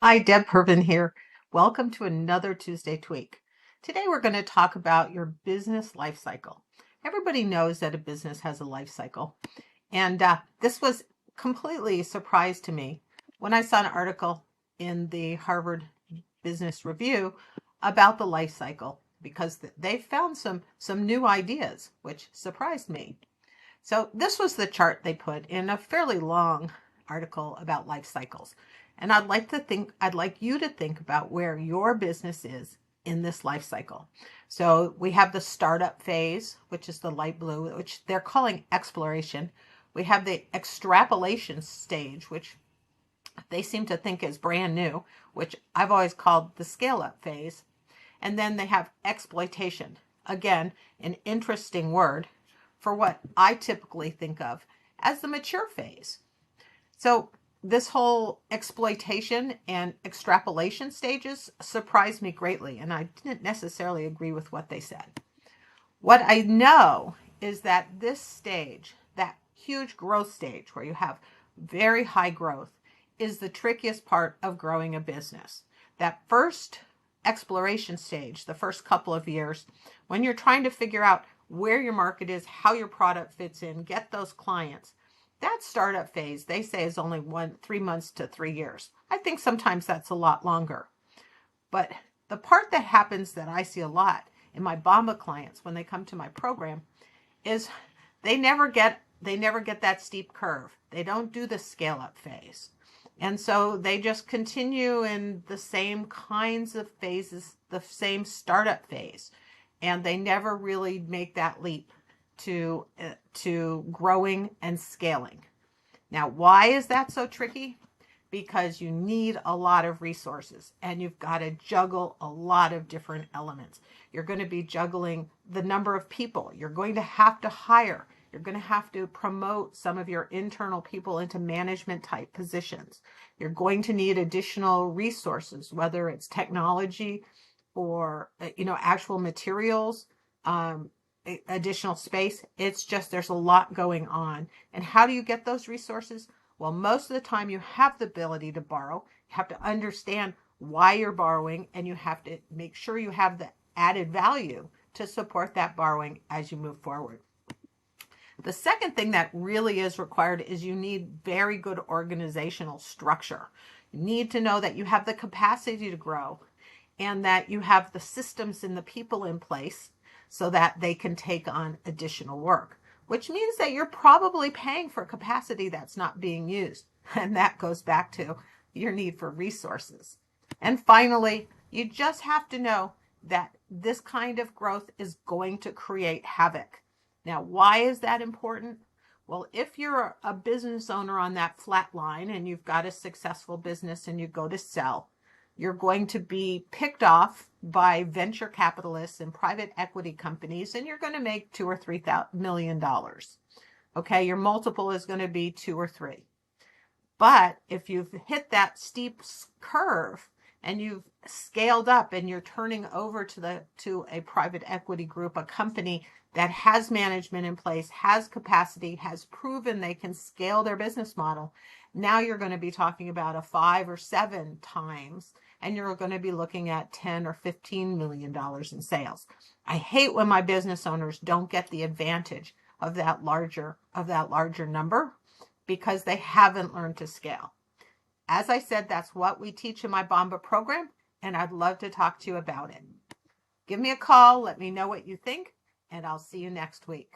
Hi, Deb Pervin here. Welcome to another Tuesday Tweak. Today we're going to talk about your business life cycle. Everybody knows that a business has a life cycle. And this was completely a surprise to me when I saw an article in the Harvard Business Review about the life cycle because they found some new ideas, which surprised me. So this was the chart they put in a fairly long article about life cycles. And I'd like you to think about where your business is in this life cycle. So we have the startup phase, which is the light blue, which they're calling exploration. We have the extrapolation stage, which they seem to think is brand new, which I've always called the scale up phase. And then they have exploitation. Again, an interesting word for what I typically think of as the mature phase. So this whole exploitation and extrapolation stages surprised me greatly, and I didn't necessarily agree with what they said. What I know is that this stage, that huge growth stage where you have very high growth, is the trickiest part of growing a business. That first exploration stage, the first couple of years, when you're trying to figure out where your market is, how your product fits in, get those clients. That startup phase, they say, is only 3 months to 3 years. I think sometimes that's a lot longer. But the part that happens that I see a lot in my Bomba clients when they come to my program is they never get that steep curve. They don't do the scale up phase. And so they just continue in the same kinds of phases, the same startup phase. And they never really make that leap to growing and scaling. Now, why is that so tricky? Because you need a lot of resources and you've got to juggle a lot of different elements. You're going to be juggling the number of people. You're going to have to hire. You're going to have to promote some of your internal people into management type positions. You're going to need additional resources, whether it's technology or actual materials, additional space. It's just there's a lot going on. And how do you get those resources? Well, most of the time you have the ability to borrow. You have to understand why you're borrowing, and you have to make sure you have the added value to support that borrowing as you move forward. The second thing that really is required is you need very good organizational structure. You need to know that you have the capacity to grow and that you have the systems and the people in place so that they can take on additional work, which means that you're probably paying for capacity that's not being used. And that goes back to your need for resources. And finally, you just have to know that this kind of growth is going to create havoc. Now, why is that important? Well, if you're a business owner on that flat line and you've got a successful business and you go to sell, you're going to be picked off by venture capitalists and private equity companies, and you're going to make $2 or $3 million. Okay, your multiple is going to be 2 or 3. But if you've hit that steep curve and you've scaled up and you're turning over to a private equity group, a company that has management in place, has capacity, has proven they can scale their business model, now you're going to be talking about a 5 or 7 times, and you're going to be looking at 10 or $15 million in sales. I hate when my business owners don't get the advantage of that larger number because they haven't learned to scale. As I said, that's what we teach in my Bomba program, and I'd love to talk to you about it. Give me a call, let me know what you think, and I'll see you next week.